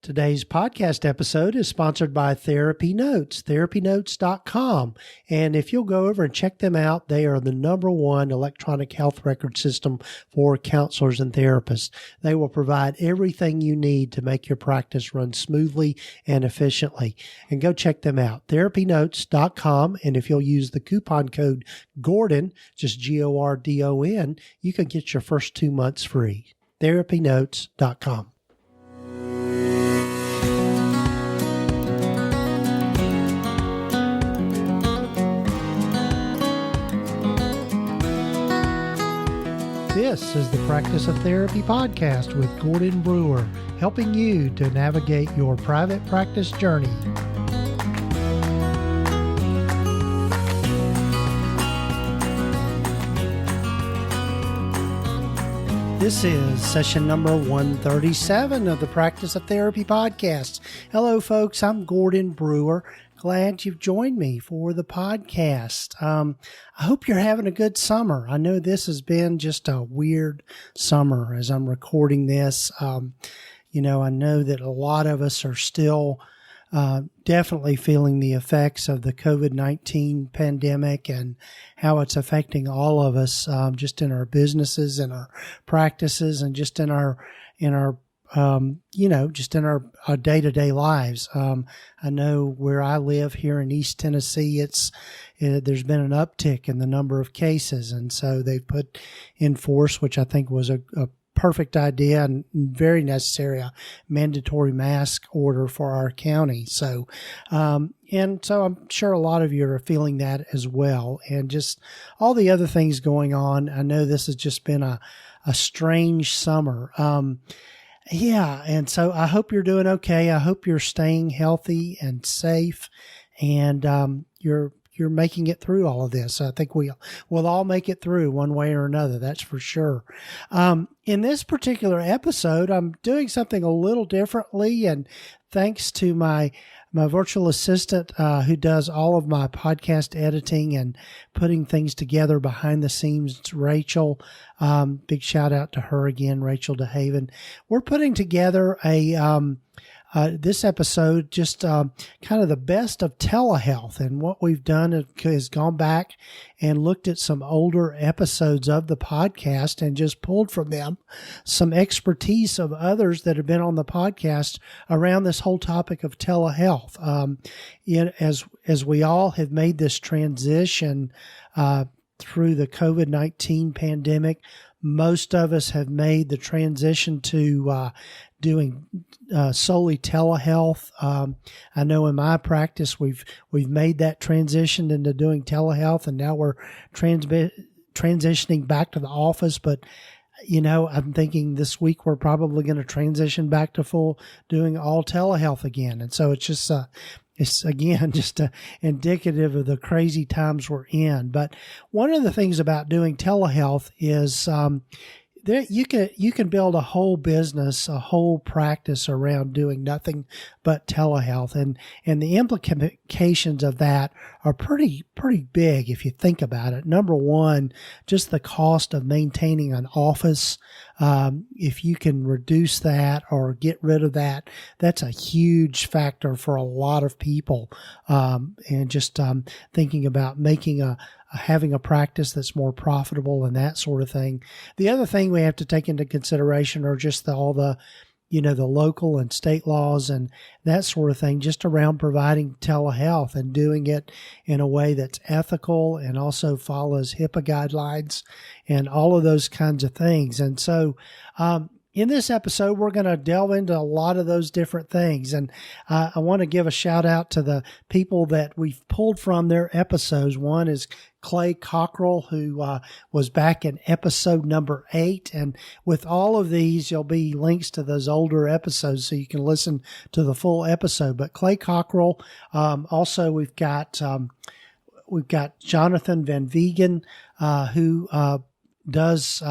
Today's podcast episode is sponsored by TherapyNotes, TherapyNotes.com. And if you'll go over and check them out, they are the #1 electronic health record system for counselors and therapists. They will provide everything you need to make your practice run smoothly and efficiently. And go check them out, TherapyNotes.com. And if you'll use the coupon code Gordon, just GORDON, you can get your first 2 months free. TherapyNotes.com. This is the Practice of Therapy podcast with Gordon Brewer, helping you to navigate your private practice journey. This is session number 137 of the Practice of Therapy podcast. Hello, folks. I'm Gordon Brewer. Glad you've joined me for the podcast. I hope you're having a good summer. I know this has been just a weird summer as I'm recording this. I know that a lot of us are still definitely feeling the effects of the COVID-19 pandemic and how it's affecting all of us, just in our businesses and our practices and just in our just in our day-to-day lives. I know where I live here in East Tennessee, there's been an uptick in the number of cases. And so they've put in force, which I think was a perfect idea and very necessary, a mandatory mask order for our county. So, and so I'm sure a lot of you are feeling that as well. And just all the other things going on. I know this has just been a strange summer. And so I hope you're doing okay. I hope you're staying healthy and safe, and you're making it through all of this. I think we'll all make it through one way or another. That's for sure. In this particular episode, I'm doing something a little differently, and thanks to my virtual assistant who does all of my podcast editing and putting things together behind the scenes, Rachel. Big shout out to her again, Rachel DeHaven. We're putting together this episode, just kind of the best of telehealth. And what we've done is gone back and looked at some older episodes of the podcast and just pulled from them some expertise of others that have been on the podcast around this whole topic of telehealth. As we all have made this transition through the COVID-19 pandemic, most of us have made the transition to doing solely telehealth. I know in my practice we've made that transition into doing telehealth, and now we're transitioning back to the office. But I'm thinking this week we're probably going to transition back to full doing all telehealth again. And so it's just it's again just indicative of the crazy times we're in. But one of the things about doing telehealth is you can build a whole business, a whole practice around doing nothing but telehealth, and the implications of that are pretty big if you think about it. Number one, just the cost of maintaining an office. If you can reduce that or get rid of that, that's a huge factor for a lot of people. And just thinking about having a practice that's more profitable and that sort of thing. The other thing we have to take into consideration are just all the local and state laws and that sort of thing, just around providing telehealth and doing it in a way that's ethical and also follows HIPAA guidelines and all of those kinds of things. And so, in this episode, we're going to delve into a lot of those different things. And I want to give a shout out to the people that we've pulled from their episodes. One is Clay Cockrell, who was back in episode number 8. And with all of these, there'll be links to those older episodes so you can listen to the full episode. But Clay Cockrell, also we've got Jonathan Van Viegen, who does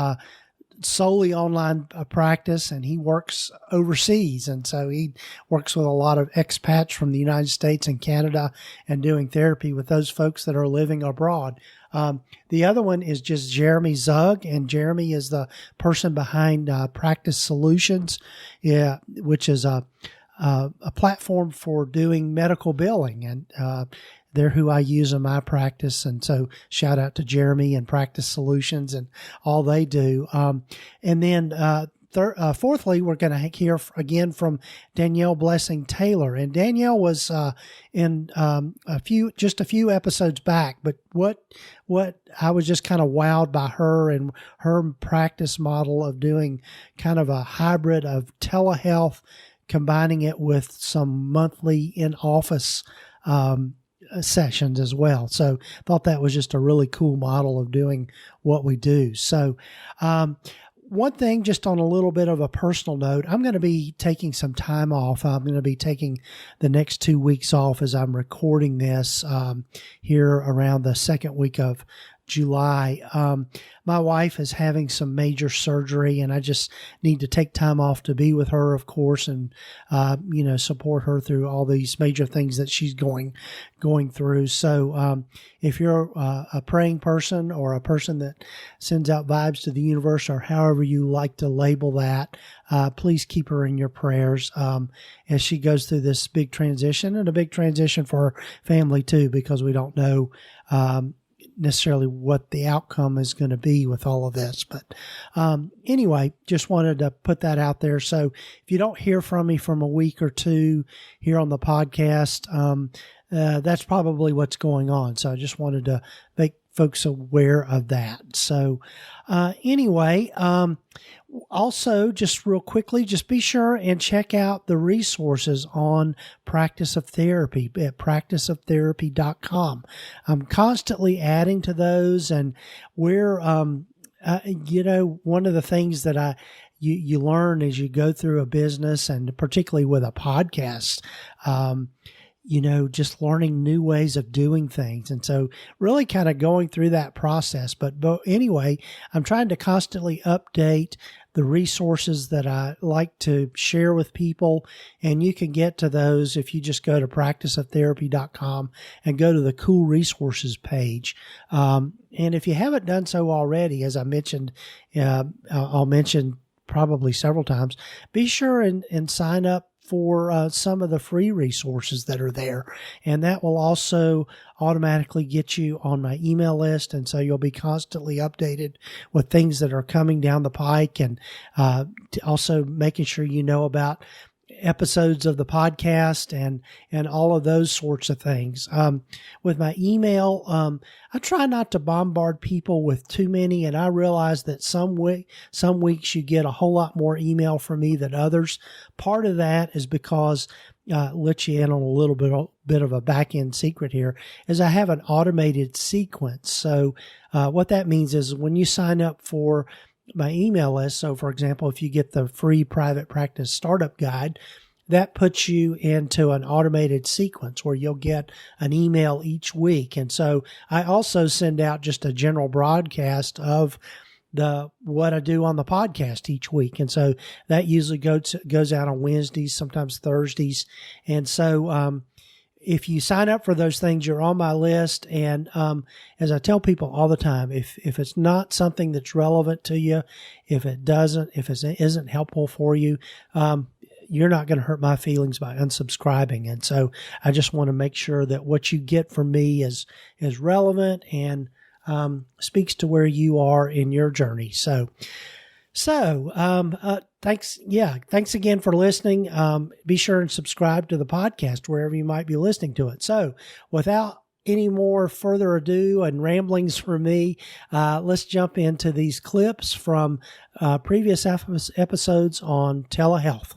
solely online practice, and he works overseas. And so he works with a lot of expats from the United States and Canada and doing therapy with those folks that are living abroad. The other one is just Jeremy Zug, and Jeremy is the person behind Practice Solutions, which is a a platform for doing medical billing, and they're who I use in my practice. And so shout out to Jeremy and Practice Solutions and all they do. And then fourthly, we're going to hear again from Danielle Blessing Taylor. And Danielle was in a few episodes back, but what I was just kind of wowed by her and her practice model of doing kind of a hybrid of telehealth, combining it with some monthly in-office sessions as well. So thought that was just a really cool model of doing what we do. So, one thing, just on a little bit of a personal note, I'm going to be taking some time off. I'm going to be taking the next 2 weeks off as I'm recording this here around the second week of July. My wife is having some major surgery, and I just need to take time off to be with her, of course, and support her through all these major things that she's going through. So if you're a praying person or a person that sends out vibes to the universe, or however you like to label that, please keep her in your prayers as she goes through this big transition, and a big transition for her family too, because we don't know necessarily what the outcome is going to be with all of this. But anyway, just wanted to put that out there. So if you don't hear from me from a week or two here on the podcast, that's probably what's going on. So I just wanted to make folks aware of that. So anyway, also, just real quickly, just be sure and check out the resources on Practice of Therapy at practiceoftherapy.com. I'm constantly adding to those, and we're, one of the things that you learn as you go through a business, and particularly with a podcast, just learning new ways of doing things. And so really kind of going through that process. But anyway, I'm trying to constantly update the resources that I like to share with people. And you can get to those if you just go to practiceoftherapy.com and go to the cool resources page. And if you haven't done so already, as I mentioned, I'll mention probably several times, be sure and sign up for some of the free resources that are there. And that will also automatically get you on my email list. And so you'll be constantly updated with things that are coming down the pike, and also making sure you know about episodes of the podcast and all of those sorts of things. With my email, I try not to bombard people with too many, and I realize that some weeks you get a whole lot more email from me than others. Part of that is because let you in on a little bit of a back end secret here, is I have an automated sequence. So what that means is when you sign up for my email list, so for example, if you get the free private practice startup guide, that puts you into an automated sequence where you'll get an email each week. And so I also send out just a general broadcast of what I do on the podcast each week. And so that usually goes out on Wednesdays, sometimes Thursdays. And so if you sign up for those things, you're on my list. And as I tell people all the time, if it's not something that's relevant to you, if it isn't helpful for you, you're not going to hurt my feelings by unsubscribing. And so I just want to make sure that what you get from me is relevant and speaks to where you are in your journey. So thanks. Yeah. Thanks again for listening. Be sure and subscribe to the podcast wherever you might be listening to it. So without any more further ado and ramblings from me, let's jump into these clips from previous episodes on telehealth.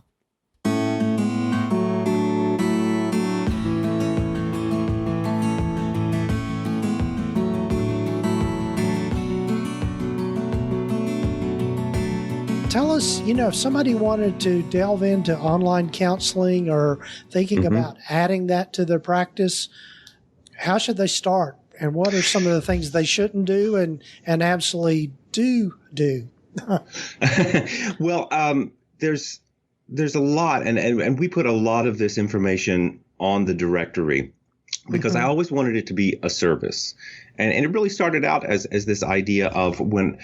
Tell us, if somebody wanted to delve into online counseling or thinking about adding that to their practice, how should they start? And what are some of the things they shouldn't do and absolutely do? Well, there's a lot, and we put a lot of this information on the directory because I always wanted it to be a service. And it really started out as this idea of when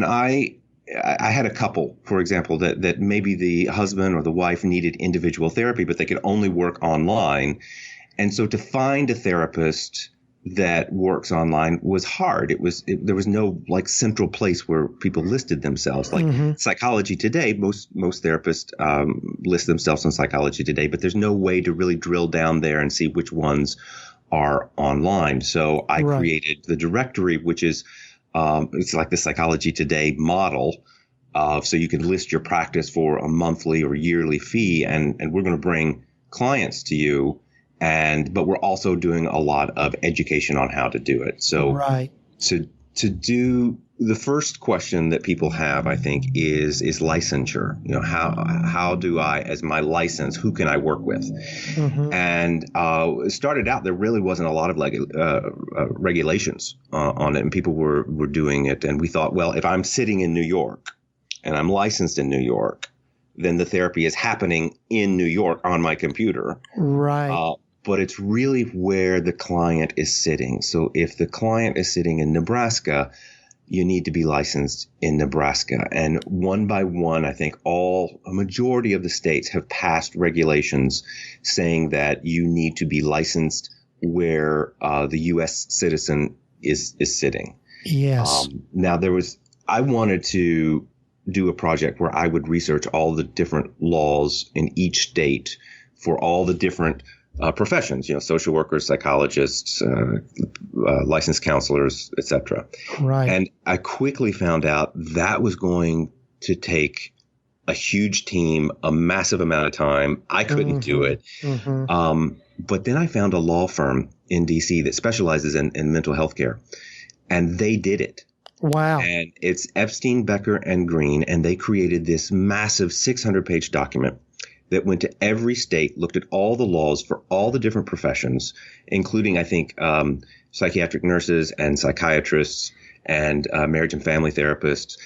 I I had a couple, for example, that maybe the husband or the wife needed individual therapy, but they could only work online. And so to find a therapist that works online was hard. There was no like central place where people listed themselves. Like Psychology Today, most therapists list themselves on Psychology Today, but there's no way to really drill down there and see which ones are online. So I created the directory, which is it's like the Psychology Today model. So you can list your practice for a monthly or yearly fee, and we're going to bring clients to you. But we're also doing a lot of education on how to do it. So to do the first question that people have, I think, is licensure. You know, how do I, as my license, who can I work with? And it started out, there really wasn't a lot of regulations on it, and people were doing it. And we thought, well, if I'm sitting in New York and I'm licensed in New York, then the therapy is happening in New York on my computer. But it's really where the client is sitting. So if the client is sitting in Nebraska, you need to be licensed in Nebraska. And one by one, I think a majority of the states have passed regulations saying that you need to be licensed where the U.S. citizen is sitting. Yes. Now I wanted to do a project where I would research all the different laws in each state for all the different professions, social workers, psychologists, licensed counselors, etc. And I quickly found out that was going to take a huge team, a massive amount of time. I couldn't do it. But then I found a law firm in DC that specializes in mental health care, and they did it. Wow. And it's Epstein, Becker, and Green, and they created this massive 600-page document that went to every state, looked at all the laws for all the different professions, including, I think, psychiatric nurses and psychiatrists and marriage and family therapists.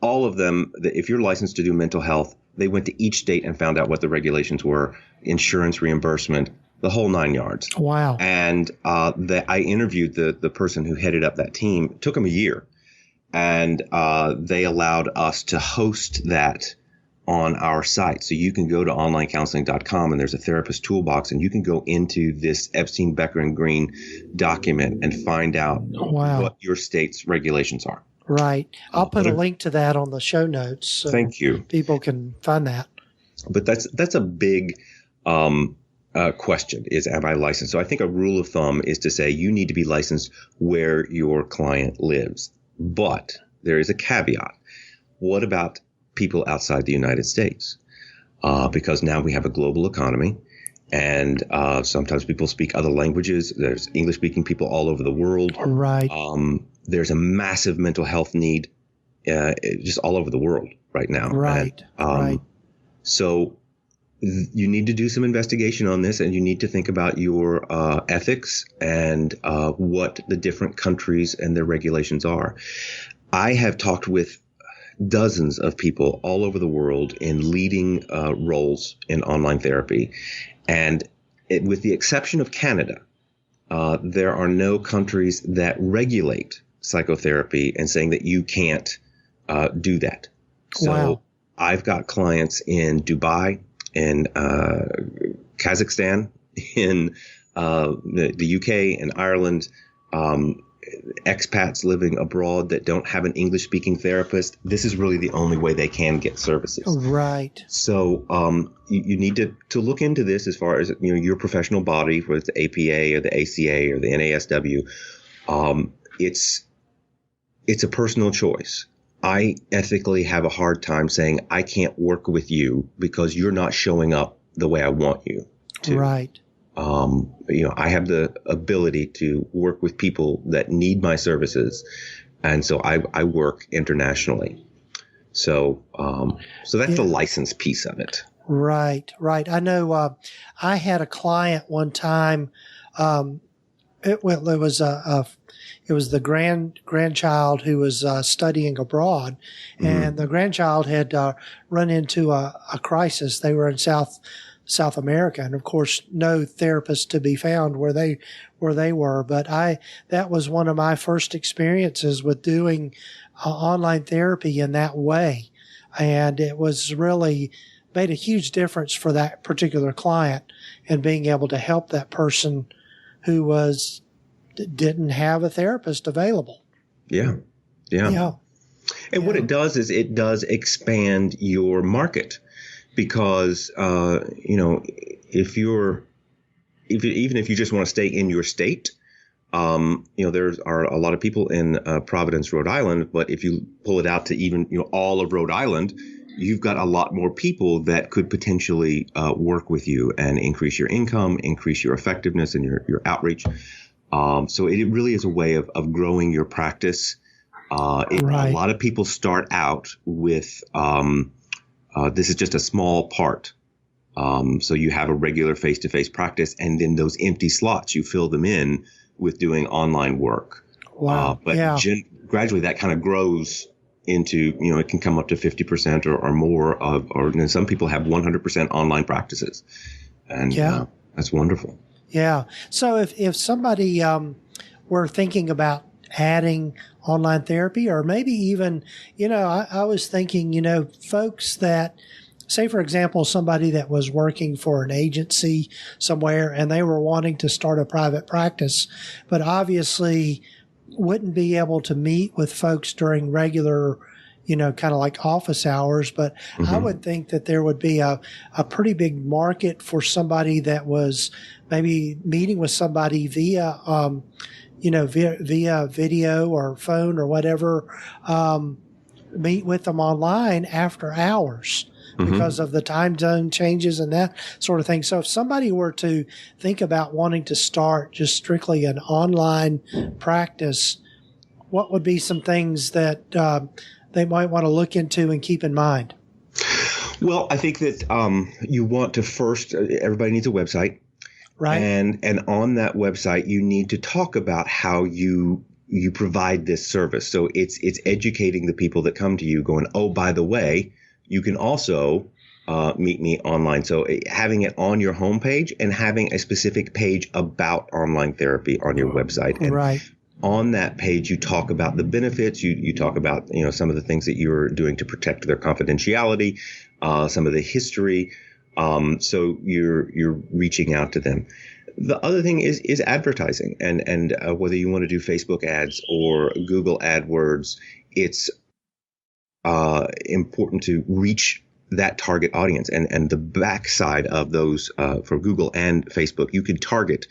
All of them, if you're licensed to do mental health, they went to each state and found out what the regulations were, insurance reimbursement, the whole 9 yards. Wow. And I interviewed the person who headed up that team. It took them a year. And they allowed us to host that on our site. So you can go to onlinecounseling.com and there's a therapist toolbox, and you can go into this Epstein, Becker, and Green document and find out what your state's regulations are. Right. I'll put a link to that on the show notes. So thank you. People can find that. But that's a big question is, am I licensed? So I think a rule of thumb is to say you need to be licensed where your client lives. But there is a caveat. What about people outside the United States? Because now we have a global economy, and sometimes people speak other languages. There's English-speaking people all over the world. Right. There's a massive mental health need just all over the world right now. Right. And, so you need to do some investigation on this, and you need to think about your ethics and what the different countries and their regulations are. I have talked with dozens of people all over the world in leading roles in online therapy. And with the exception of Canada, there are no countries that regulate psychotherapy and saying that you can't do that. So I've got clients in Dubai, in Kazakhstan, in the UK and Ireland, expats living abroad that don't have an English-speaking therapist. This is really the only way they can get services. Right. So you need to look into this as far as your professional body, whether it's the APA or the ACA or the NASW. It's a personal choice. I ethically have a hard time saying I can't work with you because you're not showing up the way I want you to. Right. I have the ability to work with people that need my services. And so I work internationally. So that's the license piece of it. Right. Right. I know, I had a client one time, it was the grandchild who was studying abroad, and the grandchild had run into a crisis. They were in South South America, and of course, no therapists to be found where they were. But that was one of my first experiences with doing online therapy in that way, and it was really made a huge difference for that particular client and being able to help that person who didn't have a therapist available. Yeah. And what it does is it does expand your market, because even if you just want to stay in your state, there are a lot of people in Providence, Rhode Island, but if you pull it out to even all of Rhode Island, you've got a lot more people that could potentially work with you and increase your income, increase your effectiveness and your outreach. So it really is a way of growing your practice. A lot of people start out with this is just a small part. So you have a regular face-to-face practice, and then those empty slots, you fill them in with doing online work. Wow. Gradually that kind of grows into, it can come up to 50% or more or some people have 100% online practices. And that's wonderful. Yeah. So if somebody were thinking about adding online therapy, or maybe even, I was thinking, folks that, say, for example, somebody that was working for an agency somewhere and they were wanting to start a private practice, but obviously wouldn't be able to meet with folks during regular, kind of like office hours. But I would think that there would be a pretty big market for somebody that was maybe meeting with somebody via video or phone or whatever, meet with them online after hours because of the time zone changes and that sort of thing. So if somebody were to think about wanting to start just strictly an online practice, what would be some things that they might want to look into and keep in mind? Well, I think that you want to first, everybody needs a website. Right. And on that website, you need to talk about how you provide this service. So it's educating the people that come to you, going, oh, by the way, you can also meet me online. So having it on your homepage and having a specific page about online therapy on your website. And on that page, you talk about the benefits. You talk about some of the things that you're doing to protect their confidentiality, some of the history. So you're reaching out to them. The other thing is advertising, and whether you want to do Facebook ads or Google AdWords, it's important to reach that target audience. And the backside of those for Google and Facebook, you can target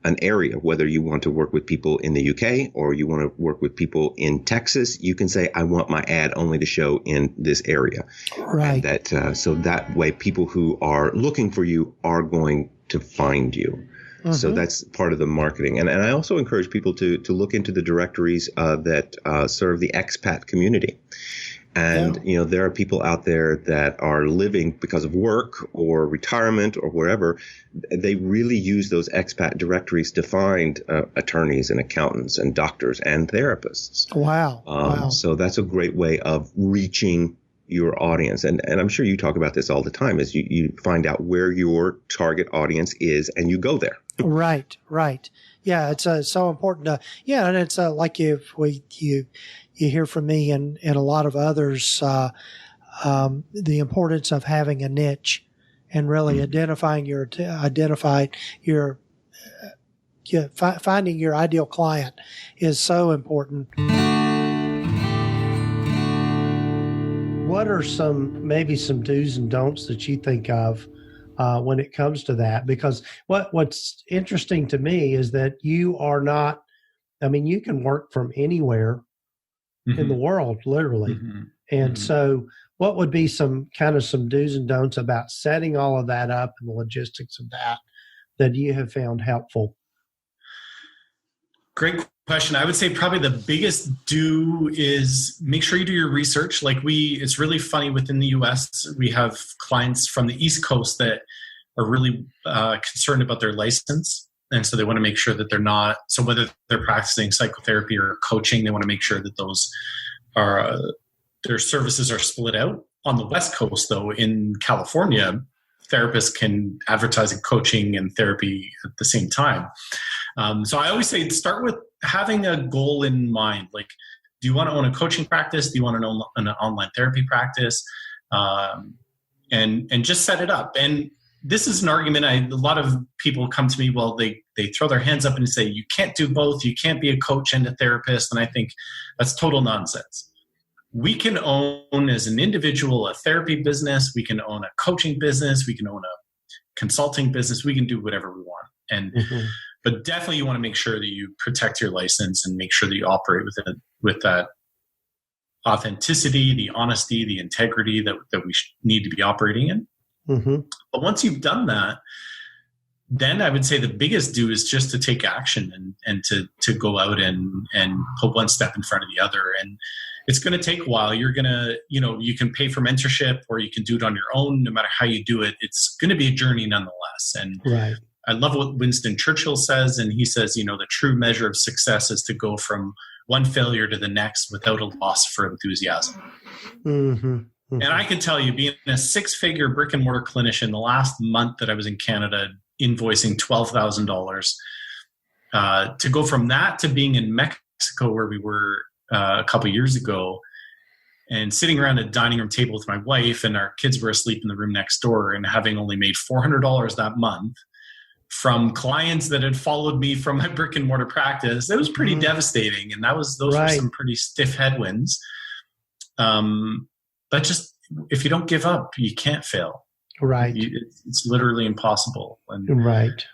an area, whether you want to work with people in the UK or you want to work with people in Texas. You can say, I want my ad only to show in this area. Right. And so that way people who are looking for you are going to find you. So that's part of the marketing. And I also encourage people to look into the directories that serve the expat community. And, there are people out there that are living because of work or retirement or wherever. They really use those expat directories to find attorneys and accountants and doctors and therapists. Wow. So that's a great way of reaching your audience. And I'm sure you talk about this all the time, is you find out where your target audience is and you go there. Right. Yeah, it's so important. And it's like you hear from me and a lot of others, the importance of having a niche and really finding your ideal client is so important. What are maybe some do's and don'ts that you think of when it comes to that? Because what's interesting to me is that you are not, you can work from anywhere in the world, literally. And so what would be some do's and don'ts about setting all of that up and the logistics of that you have found helpful? Great question. I would say probably the biggest do is make sure you do your research. It's really funny within the US, we have clients from the East Coast that are really concerned about their license. And so they want to make sure that they're not, so whether they're practicing psychotherapy or coaching, they want to make sure that those are, their services are split out. On the West Coast though, in California, therapists can advertise in coaching and therapy at the same time. So I always say start with having a goal in mind. Like, do you want to own a coaching practice? Do you want to own an online therapy practice? And just set it up. And this is an argument. A lot of people come to me, well, they throw their hands up and say, you can't do both. You can't be a coach and a therapist. And I think that's total nonsense. We can own as an individual a therapy business. We can own a coaching business. We can own a consulting business. We can do whatever we want. And but definitely you want to make sure that you protect your license and make sure that you operate with that authenticity, the honesty, the integrity that we need to be operating in. But once you've done that, then I would say the biggest do is just to take action and to go out and put one step in front of the other. And it's going to take a while. You're going to, you can pay for mentorship or you can do it on your own. No matter how you do it, it's going to be a journey nonetheless. And right. I love what Winston Churchill says. And he says, the true measure of success is to go from one failure to the next without a loss for enthusiasm. And I can tell you, being a 6-figure brick and mortar clinician, the last month that I was in Canada, invoicing $12,000, to go from that to being in Mexico, where we were a couple years ago, and sitting around a dining room table with my wife, and our kids were asleep in the room next door, and having only made $400 that month from clients that had followed me from my brick and mortar practice, it was pretty devastating. And those were some pretty stiff headwinds. But just, if you don't give up, you can't fail. Right. It's literally impossible. Right.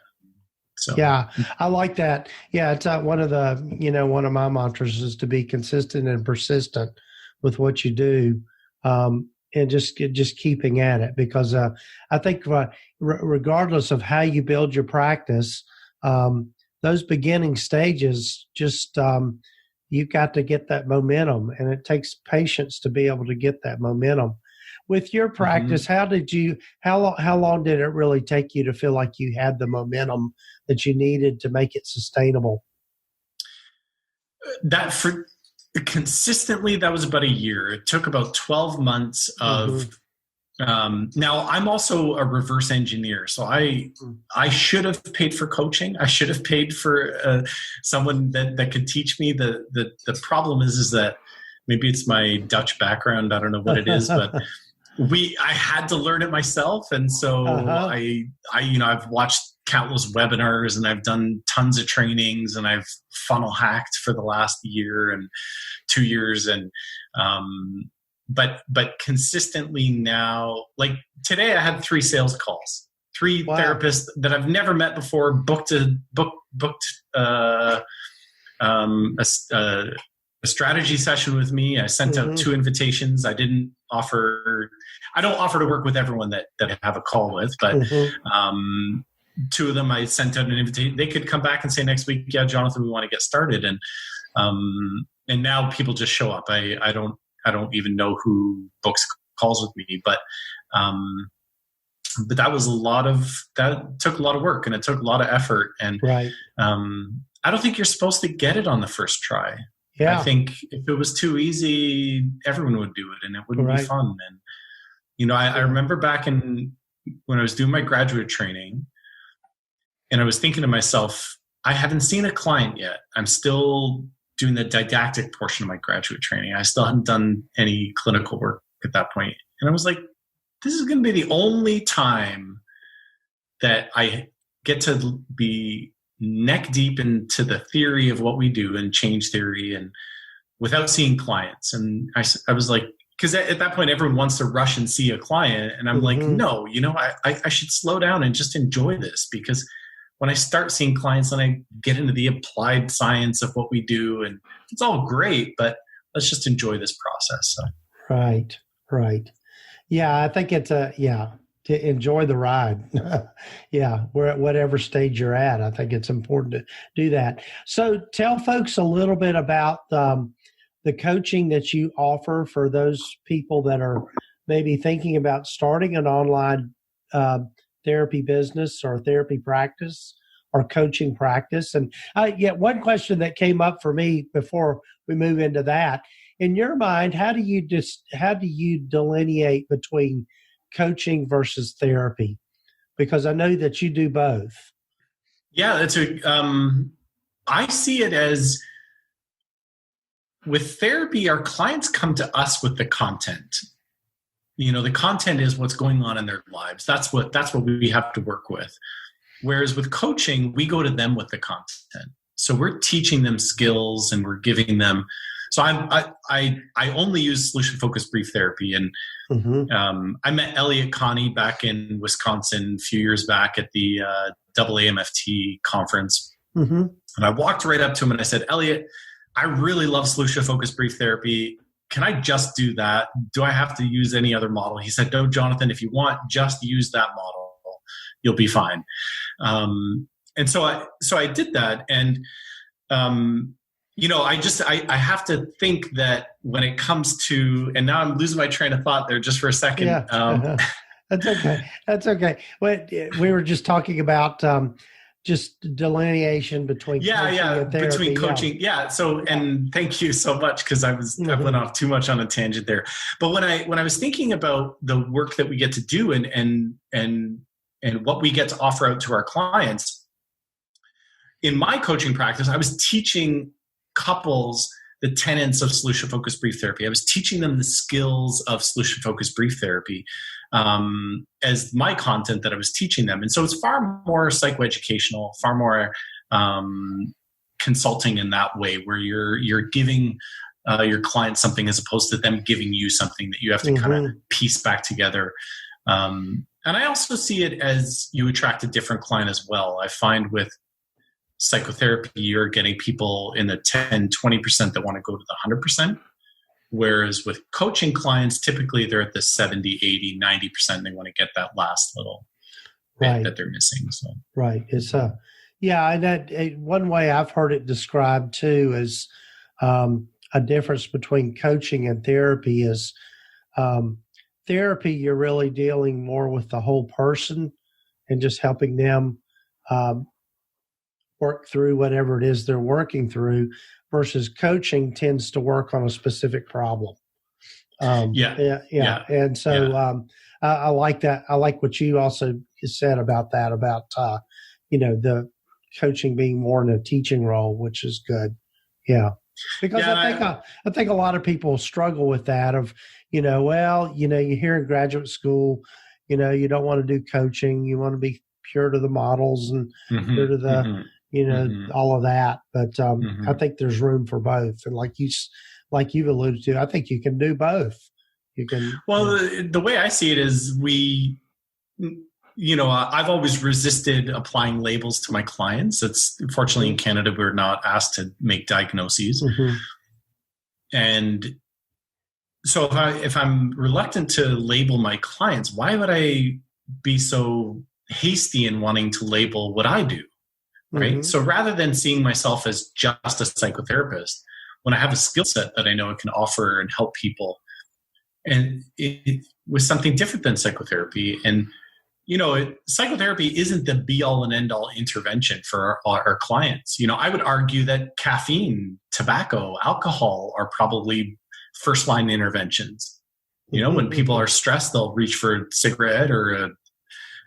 So yeah, I like that. Yeah, it's one of my mantras is to be consistent and persistent with what you do, and just keeping at it. Because I think regardless of how you build your practice, those beginning stages just you've got to get that momentum, and it takes patience to be able to get that momentum. With your practice, how long did it really take you to feel like you had the momentum that you needed to make it sustainable? Consistently, that was about a year. It took about 12 months of now I'm also a reverse engineer. So I should have paid for coaching. I should have paid for someone that could teach me. The problem is that maybe it's my Dutch background. I don't know what it is, but I had to learn it myself. And so I've watched countless webinars, and I've done tons of trainings, and I've funnel hacked for the last year and 2 years. And, but consistently now, like today I had 3 sales calls, 3 therapists that I've never met before, booked a strategy session with me. I sent out 2 invitations. I don't offer to work with everyone that I have a call with, but 2 of them I sent out an invitation. They could come back and say next week, yeah, Jonathan, we want to get started. And now people just show up. I don't even know who books calls with me, but that was that took a lot of work, and it took a lot of effort. And I don't think you're supposed to get it on the first try. Yeah. I think if it was too easy, everyone would do it, and it wouldn't be fun. And, I remember back when I was doing my graduate training, and I was thinking to myself, I haven't seen a client yet. I'm still doing the didactic portion of my graduate training. I still hadn't done any clinical work at that point. And I was like, this is going to be the only time that I get to be neck deep into the theory of what we do and change theory, and without seeing clients. And I was like, because at that point, everyone wants to rush and see a client. And I'm like, no, I should slow down and just enjoy this, because when I start seeing clients and I get into the applied science of what we do, and it's all great, but let's just enjoy this process. So. Right. Yeah, I think it's to enjoy the ride. Yeah, we're at whatever stage you're at. I think it's important to do that. So tell folks a little bit about the coaching that you offer for those people that are maybe thinking about starting an online therapy business or therapy practice or coaching practice. And one question that came up for me before we move into that, in your mind, how do you delineate between coaching versus therapy? Because I know that you do both. Yeah, I see it as, with therapy, our clients come to us with the content. The content is what's going on in their lives. That's what we have to work with. Whereas with coaching, we go to them with the content. So we're teaching them skills and we're giving them. So I only use solution-focused brief therapy. And I met Elliot Connie back in Wisconsin a few years back at the AAMFT conference. And I walked right up to him and I said, Elliot, I really love solution-focused brief therapy. Can I just do that? Do I have to use any other model? He said, no, Jonathan, if you want, just use that model. You'll be fine. And so I did that. And, I have to think that when it comes to, and now I'm losing my train of thought there just for a second. Yeah. That's okay. That's okay. Well, we were just talking about just delineation between coaching and therapy. Between coaching. Yeah. So, and thank you so much, because I went off too much on a tangent there. But when I was thinking about the work that we get to do and what we get to offer out to our clients, in my coaching practice, I was teaching couples the tenets of solution-focused brief therapy. I was teaching them the skills of solution-focused brief therapy as my content that I was teaching them. And so it's far more psychoeducational, far more consulting in that way, where you're giving your client something as opposed to them giving you something that you have to kind of piece back together. And I also see it as you attract a different client as well. I find with psychotherapy, you're getting people in the 10, 20% that want to go to the 100%. Whereas with coaching clients, typically they're at the 70, 80, 90%. They want to get that last little bit that they're missing. So. Right. It's and that one way I've heard it described too is a difference between coaching and therapy is therapy, you're really dealing more with the whole person and just helping them work through whatever it is they're working through, versus coaching tends to work on a specific problem. And so I like that. I like what you also said about that, about, the coaching being more in a teaching role, which is good. Yeah. Because I think a lot of people struggle with that of, you hear in graduate school, you don't want to do coaching. You want to be pure to the models and pure to the, all of that. But I think there's room for both. And like you've alluded to, I think you can do both. You can. Well, the way I see it is I've always resisted applying labels to my clients. It's fortunately in Canada, we're not asked to make diagnoses. And so if I'm reluctant to label my clients, why would I be so hasty in wanting to label what I do? Right. So rather than seeing myself as just a psychotherapist, when I have a skill set that I know I can offer and help people, and it was something different than psychotherapy. And, psychotherapy isn't the be all and end all intervention for our clients. I would argue that caffeine, tobacco, alcohol are probably first line interventions. When people are stressed, they'll reach for a cigarette or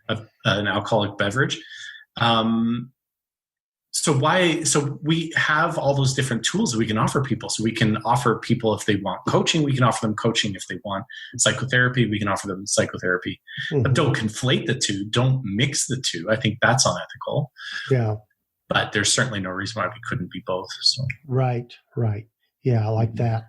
an alcoholic beverage. So we have all those different tools that we can offer people. So we can offer people, if they want coaching, we can offer them coaching. If they want psychotherapy, we can offer them psychotherapy. But don't conflate the two. Don't mix the two. I think that's unethical. Yeah. But there's certainly no reason why we couldn't be both. So. Right. Yeah, I like that.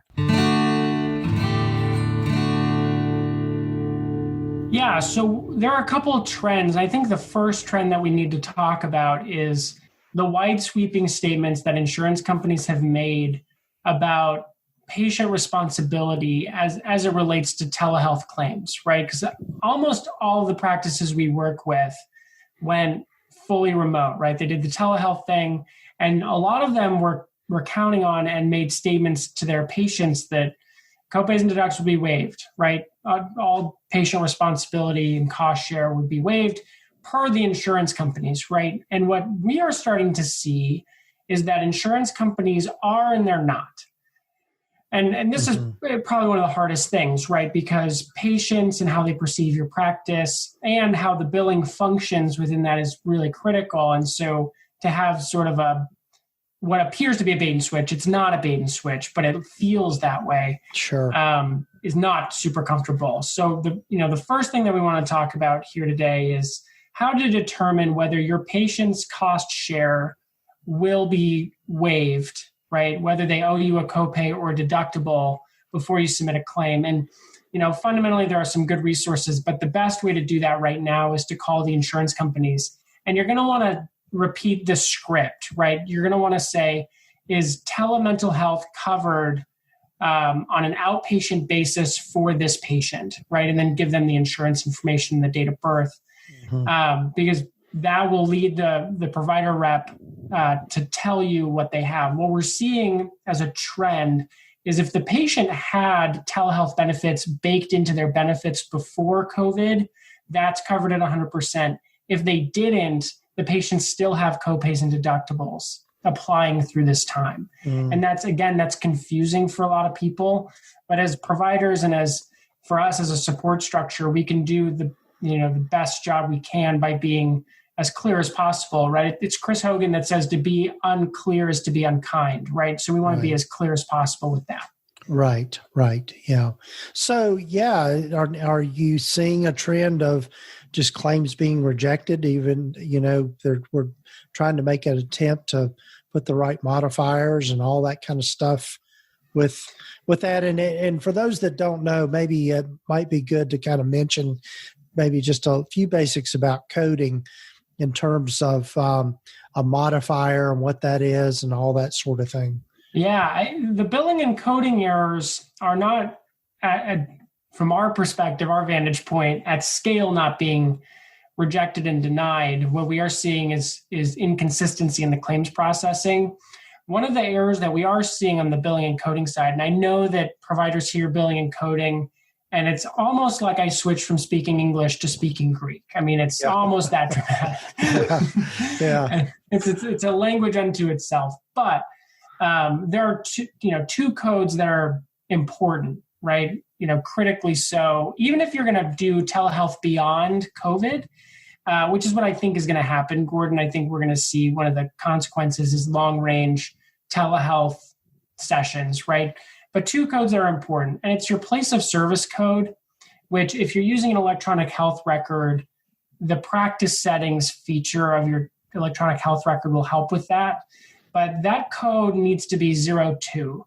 Yeah, so there are a couple of trends. I think the first trend that we need to talk about is the wide sweeping statements that insurance companies have made about patient responsibility as it relates to telehealth claims, right? Because almost all of the practices we work with went fully remote, right? They did the telehealth thing, and a lot of them were counting on and made statements to their patients that copays and deductibles would be waived, right? All patient responsibility and cost share would be waived per the insurance companies, right? And what we are starting to see is that insurance companies are and they're not. And this is probably one of the hardest things, right? Because patients and how they perceive your practice and how the billing functions within that is really critical. And so to have sort of what appears to be a bait and switch, it's not a bait and switch, but it feels that way. Sure. Is not super comfortable. So the first thing that we want to talk about here today is how to determine whether your patient's cost share will be waived, right? Whether they owe you a copay or a deductible before you submit a claim. And fundamentally, there are some good resources, but the best way to do that right now is to call the insurance companies. And you're going to want to repeat the script, right? You're going to want to say, is telemental health covered on an outpatient basis for this patient, right? And then give them the insurance information and the date of birth, because that will lead the provider rep to tell you what they have. What we're seeing as a trend is if the patient had telehealth benefits baked into their benefits before COVID, that's covered at 100%. If they didn't, the patients still have copays and deductibles applying through this time. And that's confusing for a lot of people. But as providers and as for us as a support structure, we can do the best job we can by being as clear as possible, right? It's Chris Hogan that says to be unclear is to be unkind, right? So we want to be as clear as possible with that. Right. Yeah. So, are you seeing a trend of just claims being rejected? Even, we're trying to make an attempt to put the right modifiers and all that kind of stuff with that. And for those that don't know, maybe it might be good to kind of mention maybe just a few basics about coding in terms of a modifier and what that is and all that sort of thing. Yeah, the billing and coding errors are not, from our perspective, our vantage point, at scale not being rejected and denied. What we are seeing is inconsistency in the claims processing. One of the errors that we are seeing on the billing and coding side, and I know that providers hear billing and coding, and it's almost like I switched from speaking English to speaking Greek. I mean, it's almost that dramatic. Yeah. It's a language unto itself. But there are two codes that are important, right? Critically so. Even if you're going to do telehealth beyond COVID, which is what I think is going to happen, Gordon, I think we're going to see one of the consequences is long-range telehealth sessions, right? But two codes that are important, and it's your place of service code, which if you're using an electronic health record, the practice settings feature of your electronic health record will help with that. But that code needs to be 02.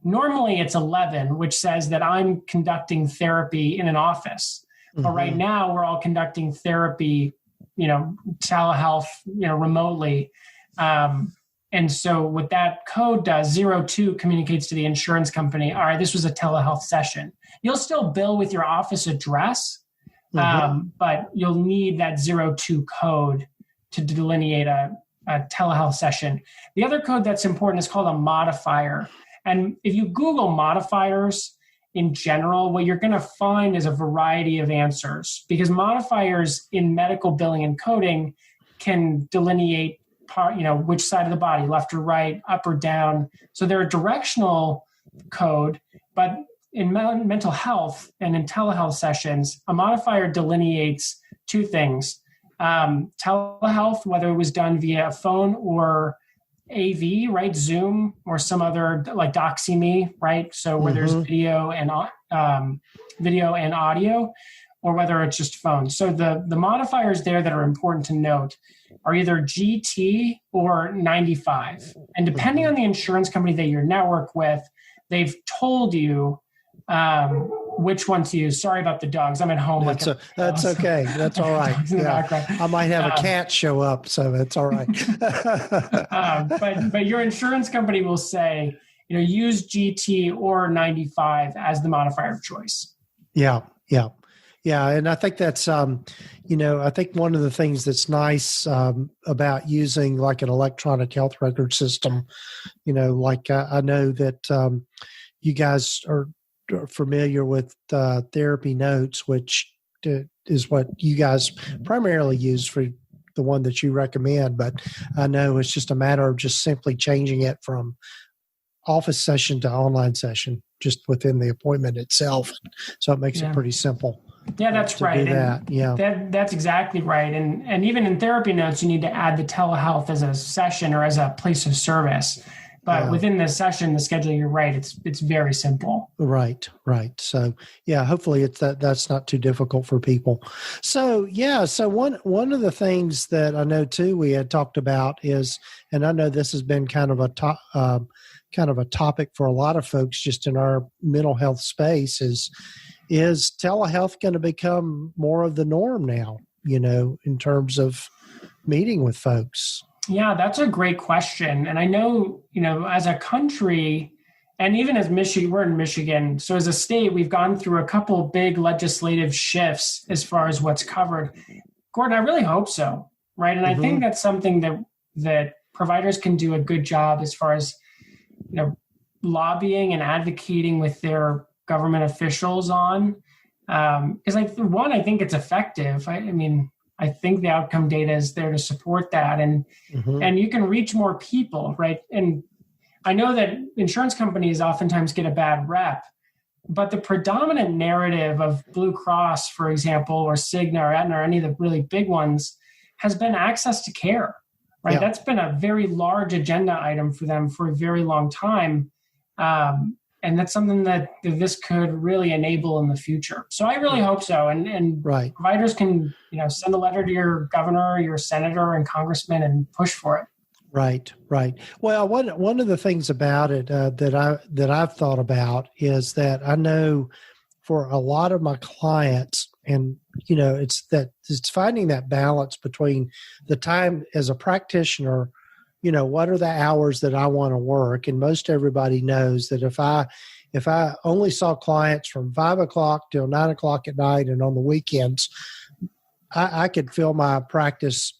Normally it's 11, which says that I'm conducting therapy in an office. But right now we're all conducting therapy, telehealth, remotely. And so what that code does, 02 communicates to the insurance company, all right, this was a telehealth session. You'll still bill with your office address, but you'll need that 02 code to delineate a telehealth session. The other code that's important is called a modifier. And if you Google modifiers in general, what you're going to find is a variety of answers, because modifiers in medical billing and coding can delineate which side of the body, left or right, up or down. So they're a directional code, but in mental health and in telehealth sessions, a modifier delineates two things. Telehealth, whether it was done via phone or AV, right? Zoom or some other like DoxyMe, right? So where there's video and audio, or whether it's just phone. So the modifiers there that are important to note are either GT or 95. And depending on the insurance company that you network with, they've told you which one to use. Sorry about the dogs. I'm at home. That's okay. That's all right. I might have a cat show up, so that's all right. But your insurance company will say, use GT or 95 as the modifier of choice. Yeah. And I think that's, I think one of the things that's nice about using like an electronic health record system, I know that you guys are familiar with TherapyNotes, which is what you guys primarily use for the one that you recommend. But I know it's just a matter of just simply changing it from office session to online session just within the appointment itself. So it makes it pretty simple. Yeah, that's right. That's exactly right. And even in TherapyNotes, you need to add the telehealth as a session or as a place of service. But within the session, the schedule, you're right. It's very simple. Right. So hopefully that's not too difficult for people. So one of the things that I know too we had talked about is, and I know this has been kind of a topic for a lot of folks just in our mental health space is telehealth going to become more of the norm now, in terms of meeting with folks? Yeah, that's a great question. And I know, as a country, and even as Michigan, we're in Michigan. So as a state, we've gone through a couple big legislative shifts as far as what's covered. Gordon, I really hope so. Right. And I think that's something that providers can do a good job as far as, lobbying and advocating with their government officials on. Because I think it's effective. I think the outcome data is there to support that, and you can reach more people, right? And I know that insurance companies oftentimes get a bad rep, but the predominant narrative of Blue Cross, for example, or Cigna or Aetna or any of the really big ones has been access to care, right? Yeah. That's been a very large agenda item for them for a very long time. And that's something that this could really enable in the future. So I really hope so. And providers can, send a letter to your governor, your senator, and congressman and push for it. Right. Well, one of the things about it that I've thought about is that I know for a lot of my clients, and it's finding that balance between the time as a practitioner. What are the hours that I want to work? And most everybody knows that if I only saw clients from 5 o'clock till 9 o'clock at night and on the weekends, I could fill my practice,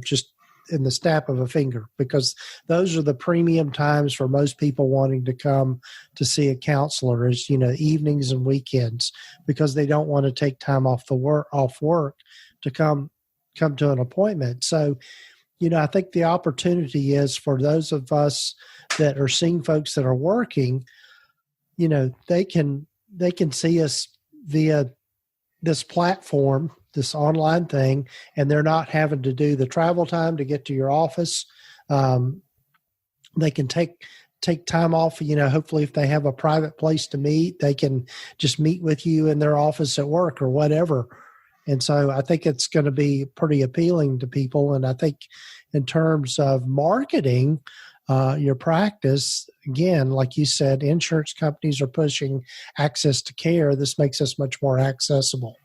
just in the snap of a finger, because those are the premium times for most people wanting to come to see a counselor is, evenings and weekends, because they don't want to take time off work to come to an appointment. So, I think the opportunity is for those of us that are seeing folks that are working, they can see us via this platform, this online thing, and they're not having to do the travel time to get to your office. They can take time off, hopefully if they have a private place to meet, they can just meet with you in their office at work or whatever. And so I think it's going to be pretty appealing to people. And I think in terms of marketing your practice, again, like you said, insurance companies are pushing access to care. This makes us much more accessible.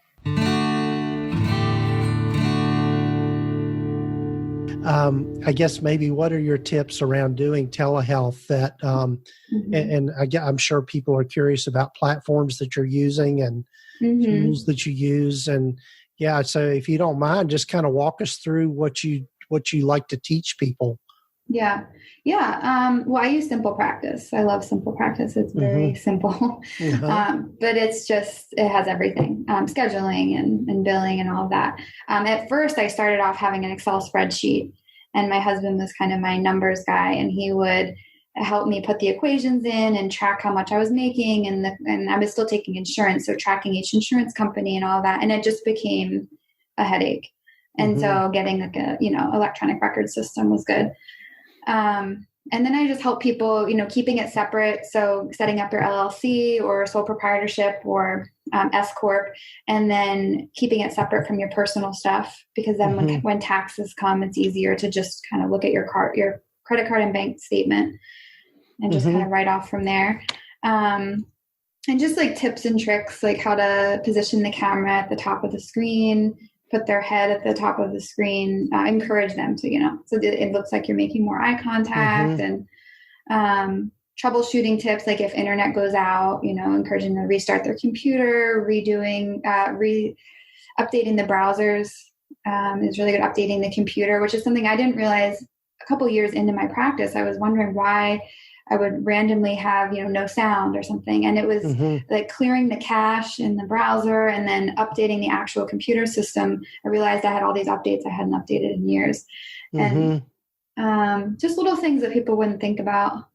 I guess maybe what are your tips around doing telehealth that, and I'm sure people are curious about platforms that you're using and tools that you use. And so if you don't mind, just kind of walk us through what you like to teach people. Yeah. Well, I use Simple Practice. I love Simple Practice. It's very simple, but it has everything, scheduling and billing and all of that. At first I started off having an Excel spreadsheet, and my husband was kind of my numbers guy, and he would help me put the equations in and track how much I was making. And I was still taking insurance, so tracking each insurance company and all that. And it just became a headache. And so getting like a, electronic record system was good. And then I just help people, keeping it separate. So setting up your LLC or sole proprietorship or S Corp, and then keeping it separate from your personal stuff, because then when taxes come, it's easier to just kind of look at your credit card and bank statement and just kind of write off from there. And just like tips and tricks, like how to position the camera at the top of the screen, put their head at the top of the screen, encourage them to, so that it looks like you're making more eye contact, and troubleshooting tips, like if internet goes out, encouraging them to restart their computer, updating the browsers is really good. Updating the computer, which is something I didn't realize a couple years into my practice. I was wondering why I would randomly have, no sound or something. And it was like clearing the cache in the browser and then updating the actual computer system. I realized I had all these updates I hadn't updated in years. And just little things that people wouldn't think about.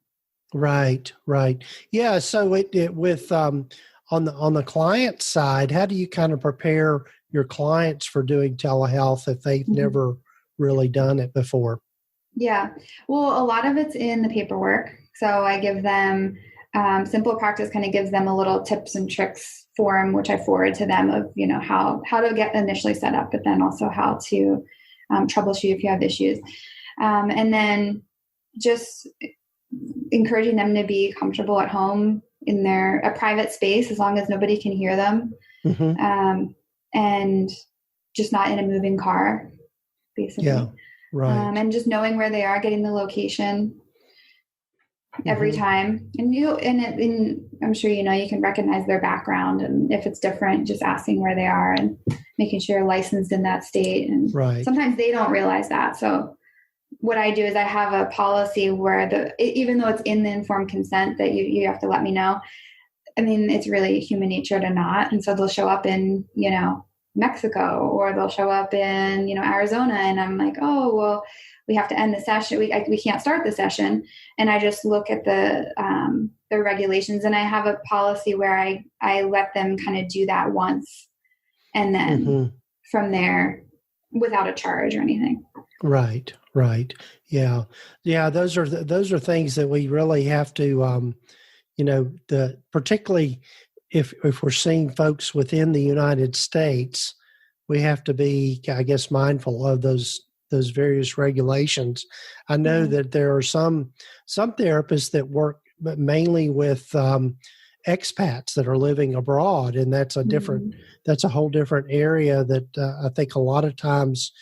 Right, right. Yeah. So it with on the client side, how do you kind of prepare your clients for doing telehealth if they've never really done it before? Yeah. Well, a lot of it's in the paperwork. So I give them Simple Practice kind of gives them a little tips and tricks form, which I forward to them of, how to get initially set up, but then also how to troubleshoot if you have issues. And then just encouraging them to be comfortable at home in a private space, as long as nobody can hear them. And just not in a moving car, basically. Yeah. Right. And just knowing where they are, getting the location every time. And I'm sure, you can recognize their background. And if it's different, just asking where they are and making sure you're licensed in that state. And sometimes they don't realize that. So what I do is I have a policy where even though it's in the informed consent that you have to let me know. I mean, it's really human nature to not. And so they'll show up in, Mexico, or they'll show up in, Arizona. And I'm like, oh, well, we have to end the session. We can't start the session. And I just look at the regulations, and I have a policy where I let them kind of do that once. And then from there, without a charge or anything. Right. Right. Yeah. Yeah. Those are things that we really have to, particularly if we're seeing folks within the United States, we have to be, I guess, mindful of those various regulations. I know that there are some therapists that work mainly with expats that are living abroad, and that's a whole different area that I think a lot of times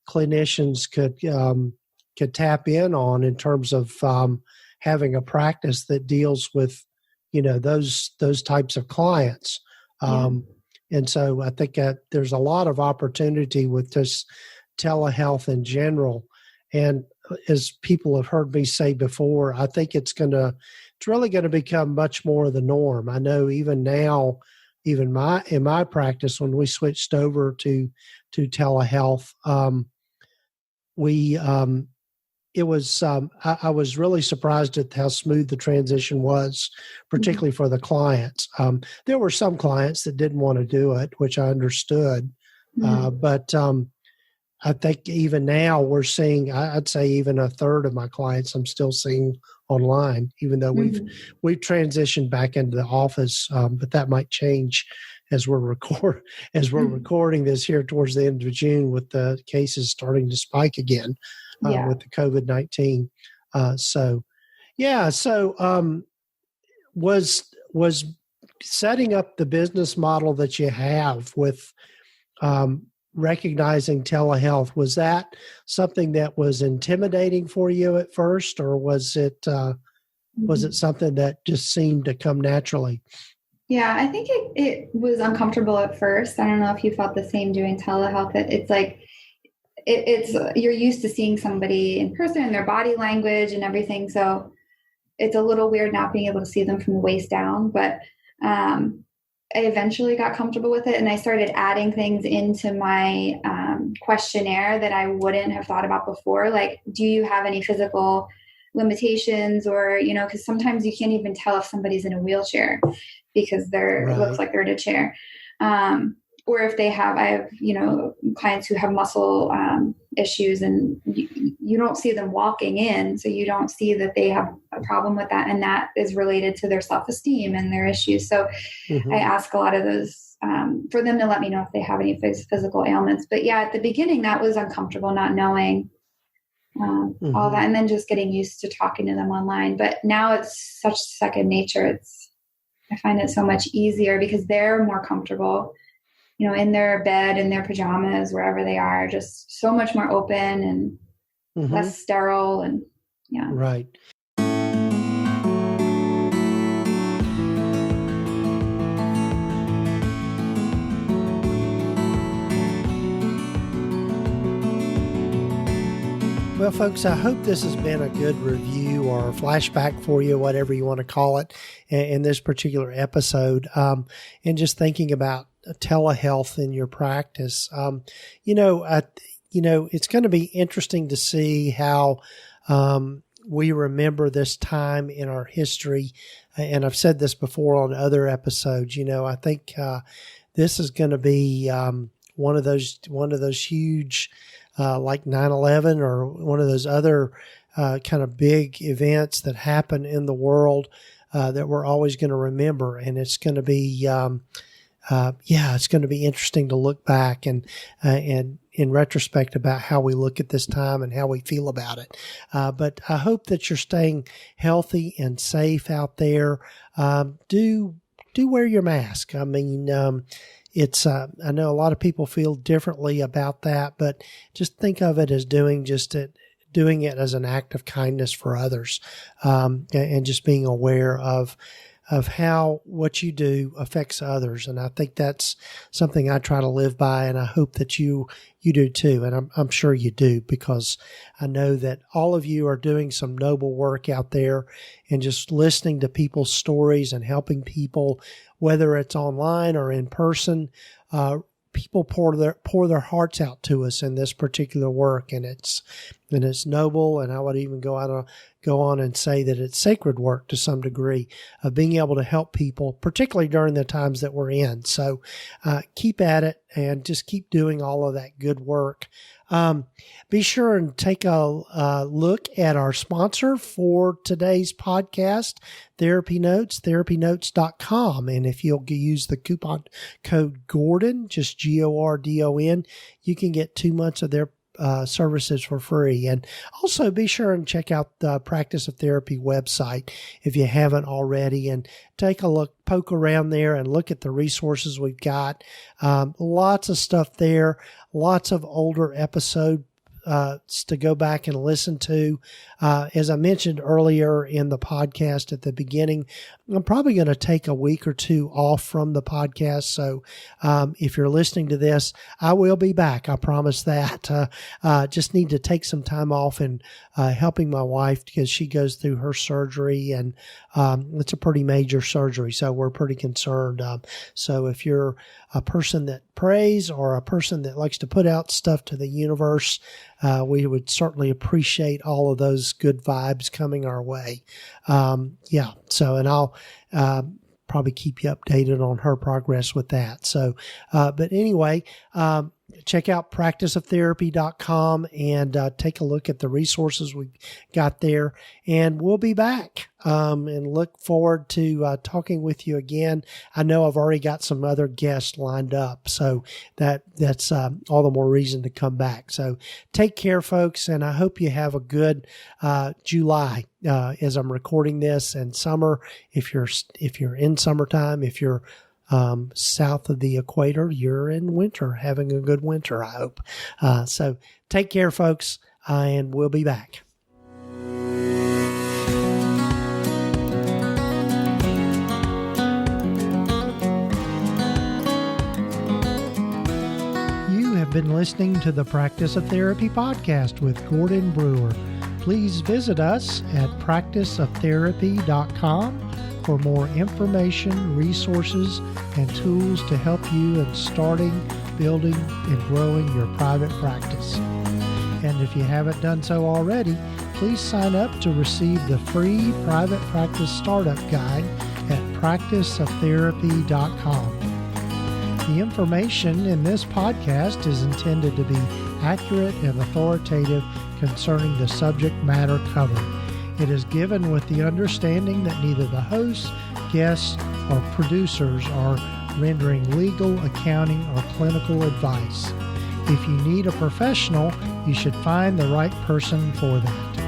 clinicians could tap in terms of having a practice that deals with those types of clients. And so I think there's a lot of opportunity with just telehealth in general. And as people have heard me say before, I think it's really going to become much more the norm. I know even now, in my practice, when we switched over to telehealth, I was really surprised at how smooth the transition was, particularly for the clients. There were some clients that didn't want to do it, which I understood. But I think even now we're seeing, I'd say even a third of my clients I'm still seeing online, even though we've transitioned back into the office. But that might change as we're recording this here towards the end of June, with the cases starting to spike again. With the COVID-19. Was setting up the business model that you have with recognizing telehealth, was that something that was intimidating for you at first, or was it something that just seemed to come naturally? Yeah, I think it was uncomfortable at first. I don't know if you felt the same doing telehealth. It's like, it's you're used to seeing somebody in person and their body language and everything. So it's a little weird not being able to see them from the waist down, but I eventually got comfortable with it. And I started adding things into my questionnaire that I wouldn't have thought about before. Like, do you have any physical limitations, or, because sometimes you can't even tell if somebody's in a wheelchair because it looks like they're in a chair. Or if I have, clients who have muscle issues, and you don't see them walking in, so you don't see that they have a problem with that, and that is related to their self-esteem and their issues. So I ask a lot of those for them to let me know if they have any physical ailments. But yeah, at the beginning, that was uncomfortable, not knowing all that, and then just getting used to talking to them online. But now it's such second nature. I find it so much easier because they're more comfortable, in their bed, in their pajamas, wherever they are, just so much more open and less sterile. And yeah. Right. Well, folks, I hope this has been a good review or flashback for you, whatever you want to call it, in this particular episode. And just thinking about telehealth in your practice. It's going to be interesting to see how we remember this time in our history, and I've said this before on other episodes, I think this is going to be one of those huge, like 9/11 or one of those other kind of big events that happen in the world that we're always going to remember. And it's going to be, it's going to be interesting to look back and in retrospect about how we look at this time and how we feel about it. But I hope that you're staying healthy and safe out there. Do wear your mask. I mean, it's, I know a lot of people feel differently about that, but just think of it as doing it as an act of kindness for others, and just being aware of how what you do affects others. And I think that's something I try to live by, and I hope that you do too. And I'm sure you do, because I know that all of you are doing some noble work out there, and just listening to people's stories and helping people, whether it's online or in person. People pour their hearts out to us in this particular work, and it's noble. And I would even go on and say that it's sacred work to some degree, of being able to help people, particularly during the times that we're in. So keep at it and just keep doing all of that good work. Be sure and take a look at our sponsor for today's podcast, TherapyNotes, therapynotes.com. And if you'll use the coupon code Gordon, just GORDON, you can get 2 months of their services for free. And also be sure and check out the Practice of Therapy website if you haven't already, and take a look, poke around there and look at the resources we've got. Lots of stuff there, lots of older episodes to go back and listen to. As I mentioned earlier in the podcast at the beginning, I'm probably going to take a week or two off from the podcast. So if you're listening to this, I will be back. I promise that. Just need to take some time off and helping my wife, because she goes through her surgery, and it's a pretty major surgery. So we're pretty concerned. So if you're a person that prays or a person that likes to put out stuff to the universe, we would certainly appreciate all of those good vibes coming our way. And I'll probably keep you updated on her progress with that. So, but anyway, check out practiceoftherapy.com and take a look at the resources we've got there. And we'll be back and look forward to talking with you again. I know I've already got some other guests lined up, so that's all the more reason to come back. So take care, folks, and I hope you have a good July as I'm recording this, and summer if you're in summertime. If you're south of the equator, you're in winter, having a good winter, I hope. So take care, folks, and we'll be back. You have been listening to the Practice of Therapy podcast with Gordon Brewer. Please visit us at practiceoftherapy.com for more information, resources, and tools to help you in starting, building, and growing your private practice. And if you haven't done so already, please sign up to receive the free private practice startup guide at practiceoftherapy.com. The information in this podcast is intended to be accurate and authoritative concerning the subject matter covered. It is given with the understanding that neither the hosts, guests, or producers are rendering legal, accounting, or clinical advice. If you need a professional, you should find the right person for that.